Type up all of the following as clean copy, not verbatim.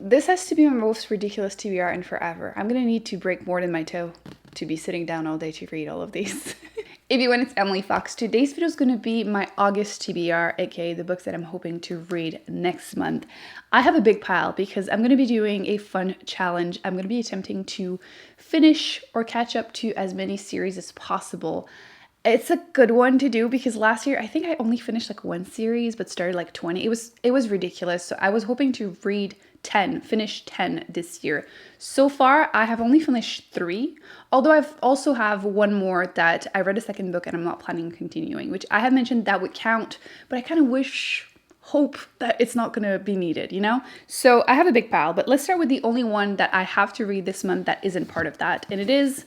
This has to be my most ridiculous TBR in forever. I'm gonna need to break more than my toe to be sitting down all day to read all of these. Everyone, it's Emily Fox. Today's video is going to be my August TBR, aka the books that I'm hoping to read next month. I have a big pile because I'm going to be doing a fun challenge. I'm going to be attempting to finish or catch up to as many series as possible. It's a good one to do because last year I think I only finished like one series but started like 20. It was ridiculous. So I was hoping to finish 10 this year. So far I have only finished 3, although I've also have one more that I read a second book and I'm not planning on continuing, which I have mentioned that would count, but I kind of hope that it's not going to be needed, you know? So I have a big pile, but let's start with the only one that I have to read this month that isn't part of that, and it is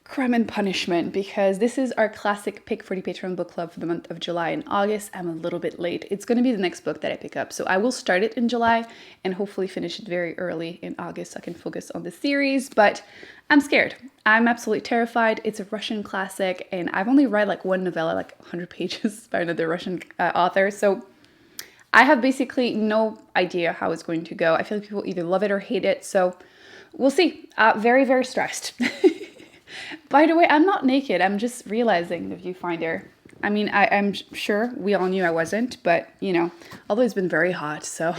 Crime and Punishment, because this is our classic pick for the Patreon book club for the month of July and August. I'm a little bit late. It's going to be the next book that I pick up. So I will start it in July and hopefully finish it very early in August so I can focus on the series. But I'm scared. I'm absolutely terrified. It's a Russian classic and I've only read like one novella, like 100 pages by another Russian author. So I have basically no idea how it's going to go. I feel like people either love it or hate it. So we'll see. Very, very stressed. By the way, I'm not naked. I'm just realizing the viewfinder. I mean, I'm sure we all knew I wasn't, but you know, although it's been very hot, so.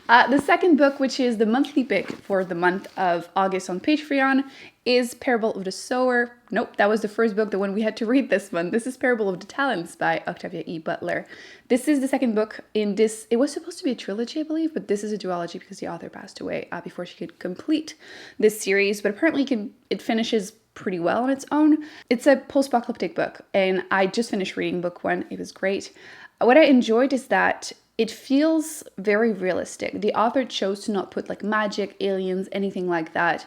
The second book, which is the monthly pick for the month of August on Patreon, is Parable of the Sower. Nope, that was the first book, the one we had to read this month. This is Parable of the Talents by Octavia Butler. This is the second book in this. It was supposed to be a trilogy, I believe, but this is a duology because the author passed away before she could complete this series. But apparently it finishes pretty well on its own. It's a post-apocalyptic book, and I just finished reading book 1. It was great. What I enjoyed is that it feels very realistic. The author chose to not put like magic, aliens, anything like that.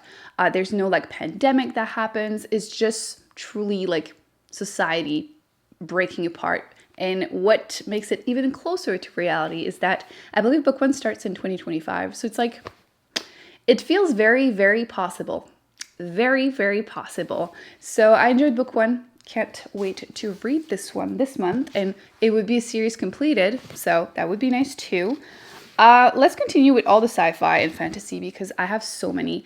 There's no like pandemic that happens. It's just truly like society breaking apart. And what makes it even closer to reality is that I believe book 1 starts in 2025. So it's like, it feels very, very possible. Very, very possible. So I enjoyed book 1. Can't wait to read this one this month, and it would be a series completed, so that would be nice too. Let's continue with all the sci-fi and fantasy because I have so many.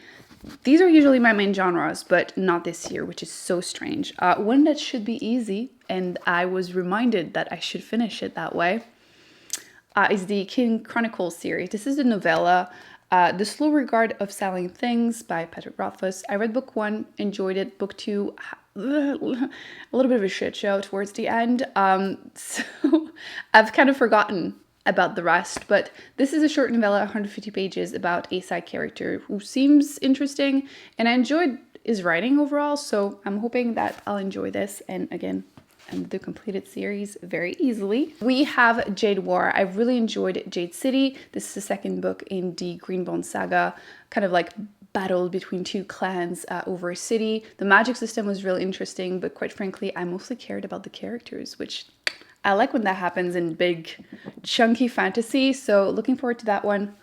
These are usually my main genres, but not this year, which is so strange. One that should be easy, and I was reminded that I should finish it that way, is the King Chronicles series. This is a novella, The Slow Regard of Selling Things by Patrick Rothfuss. I read book 1, enjoyed it. Book 2, a little bit of a shit show towards the end. So I've kind of forgotten about the rest, but this is a short novella, 150 pages, about a side character who seems interesting, and I enjoyed his writing overall, so I'm hoping that I'll enjoy this, and again, and the completed series very easily. We have Jade War. I really enjoyed Jade City. This is the second book in the Greenbone saga, kind of like battle between 2 clans over a city. The magic system was really interesting, but quite frankly, I mostly cared about the characters, which I like when that happens in big, chunky fantasy, so looking forward to that one.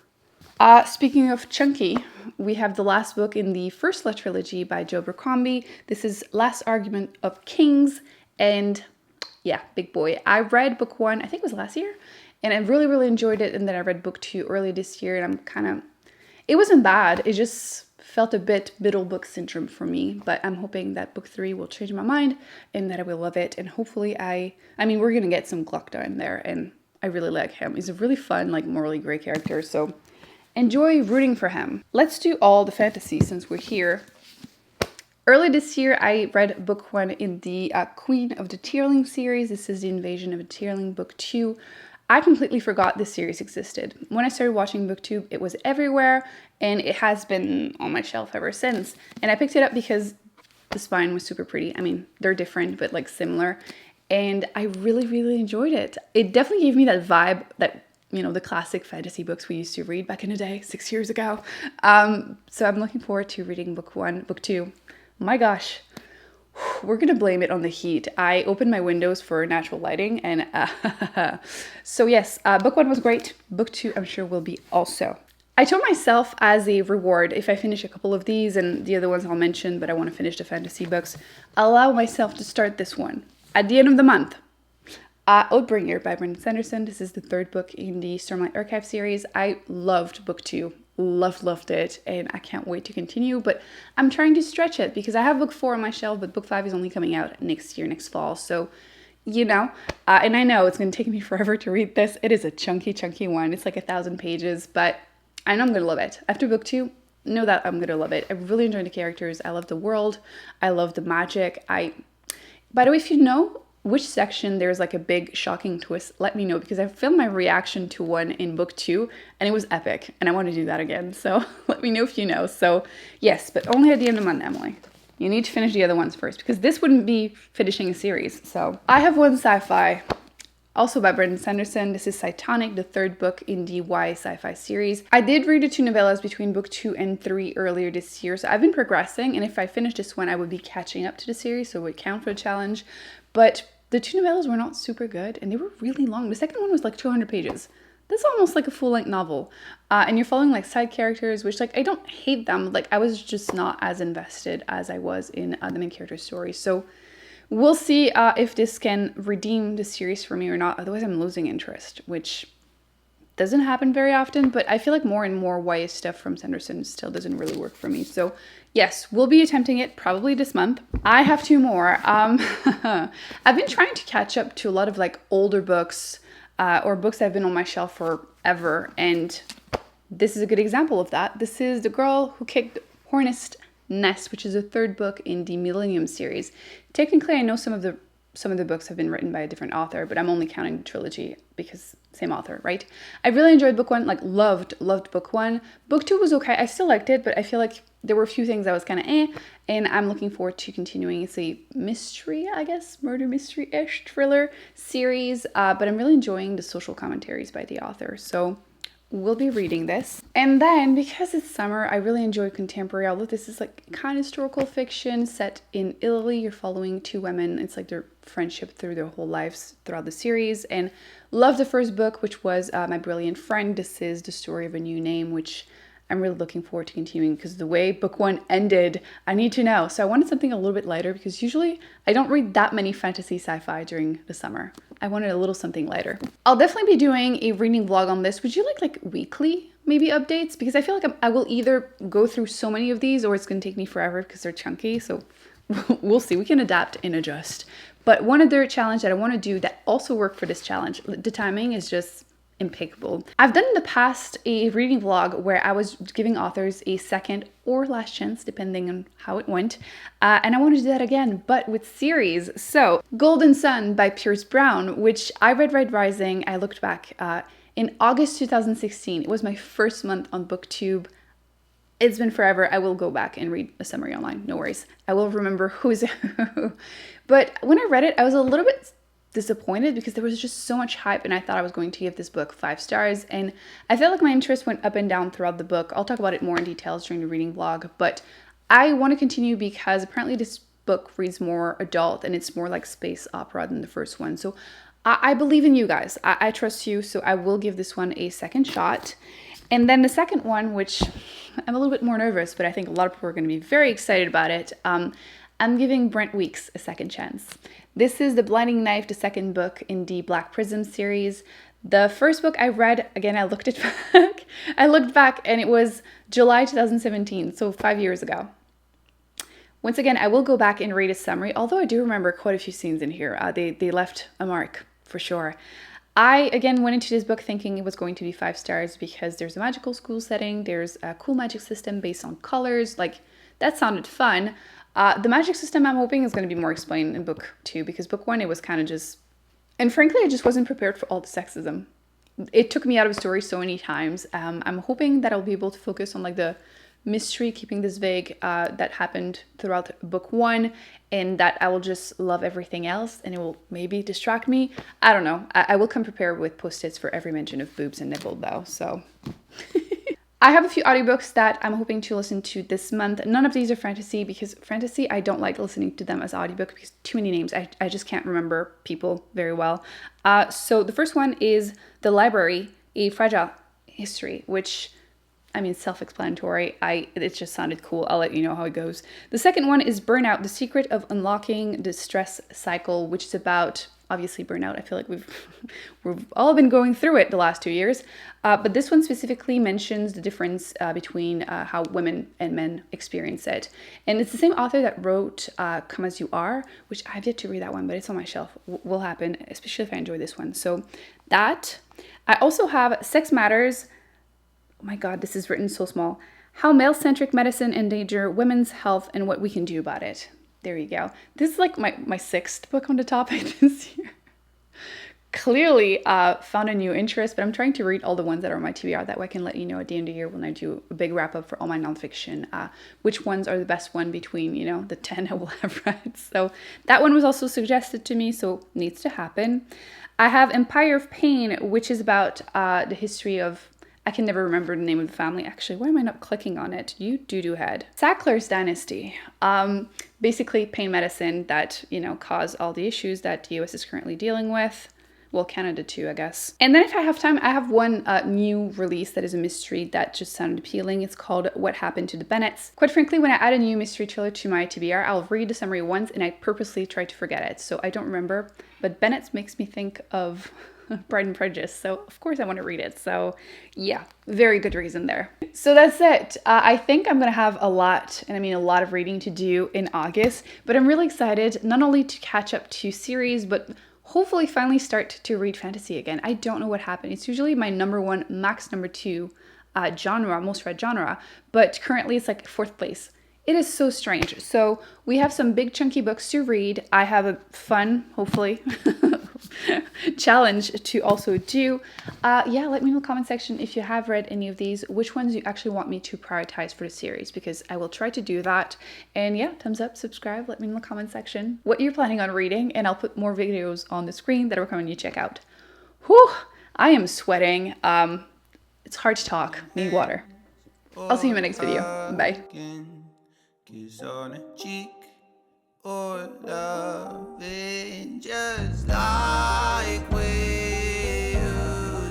Speaking of chunky, we have the last book in the First Law trilogy by Joe Abercrombie. This is Last Argument of Kings, and yeah, big boy. I read book 1, I think it was last year, and I really, really enjoyed it, and then I read book 2 early this year, and I'm kind of, it wasn't bad, it just felt a bit middle book syndrome for me, but I'm hoping that book 3 will change my mind and that I will love it, and hopefully I mean, we're gonna get some Glockda in there, and I really like him. He's a really fun, like, morally gray character, so enjoy rooting for him. Let's do all the fantasy since we're here. Early this year, I read book 1 in the Queen of the Tearling series. This is the Invasion of the Tearling, book 2. I completely forgot this series existed. When I started watching Booktube, it was everywhere, and it has been on my shelf ever since. And I picked it up because the spine was super pretty. I mean, they're different, but like similar. And I really, really enjoyed it. It definitely gave me that vibe that, you know, the classic fantasy books we used to read back in the day, 6 years ago. So I'm looking forward to reading book 1, book 2. My gosh. We're gonna blame it on the heat. I opened my windows for natural lighting, and so yes, book 1 was great. Book 2, I'm sure, will be also. I told myself as a reward, if I finish a couple of these, and the other ones I'll mention, but I want to finish the fantasy books, I'll allow myself to start this one at the end of the month. Oathbringer by Brandon Sanderson. This is the third book in the Stormlight Archive series. I loved book 2. Loved it, and I can't wait to continue, but I'm trying to stretch it because I have book 4 on my shelf, but book 5 is only coming out next year, next fall. So, and I know it's going to take me forever to read this. It is a chunky one. It's like 1,000 pages, but I know I'm going to love it. After book 2, know that I'm going to love it. I really enjoy the characters. I love the world. I love the magic. By the way, if you know which section there's like a big shocking twist, let me know, because I filmed my reaction to one in book 2 and it was epic and I want to do that again. So let me know if you know. So yes, but only at the end of the month, Emily. You need to finish the other ones first because this wouldn't be finishing a series. So I have one sci-fi, also by Brandon Sanderson. This is Cytonic, the third book in the Y sci-fi series. I did read the 2 novellas between book 2 and 3 earlier this year, so I've been progressing, and if I finish this one, I would be catching up to the series, so it would count for a challenge. But the 2 novellas were not super good, and they were really long. The second one was like 200 pages. That's almost like a full-length novel. And you're following like side characters, which like I don't hate them. Like I was just not as invested as I was in the main character story. So we'll see if this can redeem the series for me or not. Otherwise, I'm losing interest, which doesn't happen very often. But I feel like more and more YA stuff from Sanderson still doesn't really work for me. So yes, we'll be attempting it probably this month. I have 2 more. I've been trying to catch up to a lot of like older books or books that have been on my shelf forever. And this is a good example of that. This is The Girl Who Kicked Hornet's Nest, which is the third book in the Millennium series. Technically, I know some of the books have been written by a different author, but I'm only counting the trilogy because same author, right? I really enjoyed book 1, like loved book 1. Book 2 was okay. I still liked it, but I feel like there were a few things that was kind of and I'm looking forward to continuing. It's a mystery, I guess, murder mystery-ish thriller series, but I'm really enjoying the social commentaries by the author. So we'll be reading this. And then because it's summer, I really enjoy contemporary, although this is like kind of historical fiction set in Italy. You're following 2 women. It's like their friendship through their whole lives throughout the series. And love the first book, which was My Brilliant Friend. This is the story of a new name, which I'm really looking forward to continuing because the way book 1 ended, I need to know. So I wanted something a little bit lighter because usually I don't read that many fantasy sci-fi during the summer. I wanted a little something lighter. I'll definitely be doing a reading vlog on this. Would you like weekly maybe updates? Because I feel like I will either go through so many of these or it's going to take me forever because they're chunky. So we'll see. We can adapt and adjust. But one other challenge that I want to do that also worked for this challenge, the timing is just impeccable. I've done in the past a reading vlog where I was giving authors a second or last chance, depending on how it went. And I want to do that again, but with series. So Golden Sun by Pierce Brown, which I read Rising. I looked back in August 2016. It was my first month on Booktube. It's been forever. I will go back and read a summary online. No worries. I will remember who's who. But when I read it, I was a little bit disappointed because there was just so much hype and I thought I was going to give this book 5 stars, and I felt like my interest went up and down throughout the book. I'll talk about it more in details during the reading vlog, but I want to continue because apparently this book reads more adult and it's more like space opera than the first one. So I believe in you guys. I trust you, so I will give this one a second shot. And then the second one, which I'm a little bit more nervous, but I think a lot of people are going to be very excited about it. I'm giving Brent Weeks a second chance. This is The Blinding Knife, the second book in the Black Prism series. The first book I read, again, I looked back and it was July 2017, so 5 years ago. Once again, I will go back and read a summary, although I do remember quite a few scenes in here. They left a mark, for sure. I, again, went into this book thinking it was going to be 5 stars because there's a magical school setting, there's a cool magic system based on colors, like, that sounded fun. The magic system I'm hoping is going to be more explained in book 2 because book 1 it was kind of just, and frankly I just wasn't prepared for all the sexism. It took me out of the story so many times. I'm hoping that I'll be able to focus on like the mystery, keeping this vague, that happened throughout book 1, and that I will just love everything else and it will maybe distract me. I don't know. I will come prepared with post-its for every mention of boobs and nipple though, so. I have a few audiobooks that I'm hoping to listen to this month. None of these are fantasy because fantasy, I don't like listening to them as audiobook because too many names. I just can't remember people very well. So the first one is The Library, A Fragile History, which, I mean, self-explanatory. It just sounded cool. I'll let you know how it goes. The second one is Burnout, The Secret of Unlocking the Stress Cycle, which is about obviously burnout. I feel like we've all been going through it the last 2 years. But this one specifically mentions the difference between how women and men experience it. And it's the same author that wrote Come As You Are, which I've yet to read that one, but it's on my shelf. Will happen, especially if I enjoy this one. So that. I also have Sex Matters. Oh my God, this is written so small. How male-centric medicine endanger women's health and what we can do about it. There you go. This is like my sixth book on the topic this year. Clearly found a new interest, but I'm trying to read all the ones that are on my TBR. That way I can let you know at the end of the year when I do a big wrap up for all my nonfiction, which ones are the best one between, the 10 I will have read. So that one was also suggested to me, so needs to happen. I have Empire of Pain, which is about the history of, I can never remember the name of the family. Actually, why am I not clicking on it? You doo-doo head. Sackler's Dynasty. Basically pain medicine that, cause all the issues that the US is currently dealing with. Well, Canada too, I guess. And then if I have time, I have one new release that is a mystery that just sounded appealing. It's called What Happened to the Bennets. Quite frankly, when I add a new mystery thriller to my TBR, I'll read the summary once and I purposely try to forget it. So I don't remember, but Bennets makes me think of Pride and Prejudice. So of course I want to read it. So yeah, very good reason there. So that's it. I think I'm going to have a lot, and I mean a lot of reading to do in August, but I'm really excited not only to catch up to series, but hopefully finally start to read fantasy again. I don't know what happened. It's usually my number one, max number two genre, most read genre, but currently it's like fourth place. It is so strange. So we have some big chunky books to read. I have a fun, hopefully, challenge to also do. Yeah, let me know in the comment section if you have read any of these, which ones you actually want me to prioritize for the series, because I will try to do that. And yeah, thumbs up, subscribe, let me know in the comment section what you're planning on reading, and I'll put more videos on the screen that I recommend you check out. Whew, I am sweating. It's hard to talk. Need water. I'll see you in my next video. Bye. Kiss on a cheek or loving just